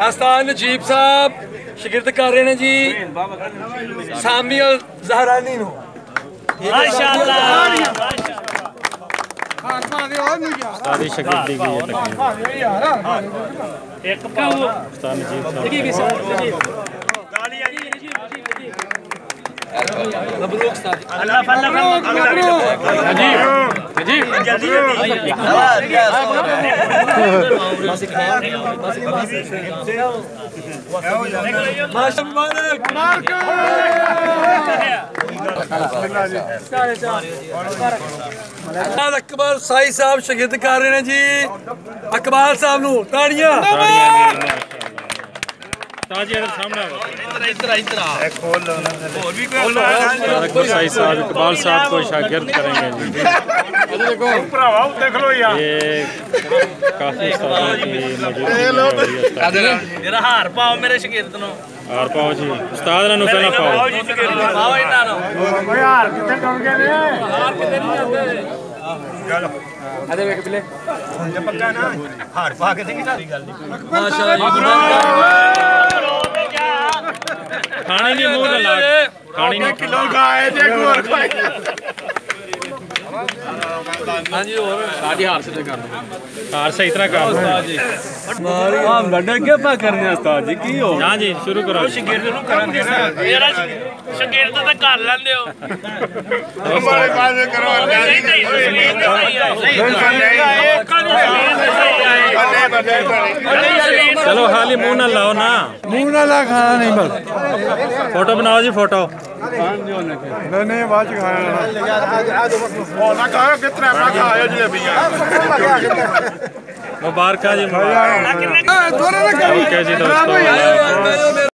आस्तान नजीब साहब शिगिर्द कर रहे हैं जी सामी और ज़हरानी नु उस्तादी शागिर्दी की ये तकरीर मबरूक उस्ताद अल्लाह फल्ला नजीब जल्दी माशा मुबारक अकबर साई साहब शागिर्द कर रहे हैं जी अकबाल साहब नु ताड़ियां ताजी अगर सामने इधर खोल लो ना और भी कोई साई साहब इकबाल साहब को शागिर्द करेंगे जी देखो देख लो यार ये काफी उस्तादों की मौजूदगी मेरा हार पाओ मेरे शागिर्द नो हार पाओ जी उस्ताद ने नुकसान पाओ पाओ इतना नो यार कितने टूट गए ने हार कितने नहीं आते चलो अरे वेख पिले पक्का ना हार पा के देंगे सारी गल माशाल्लाह खाने नहीं मुंह ना लाग खाने नहीं किलो खाए थे और खाए हां जी और शादी हार से कर दो हार से इतना काम उस्ताद जी हम लड्डे क्या पा करने उस्ताद जी की हो हां जी शुरू करो शागिर्द नु करन दे ना मेरा शागिर्द तो कर लेंदे हो हमारे पास करो चलो खाली मुंह ना लाओ ना मुंह ना ला खाना नहीं बस फोटो बनाओ जी फोटो नहीं बाद खाना ना खाओ कितना ना खाओ जी अभी मुबारक जी दोनों ओके जी दोस्तों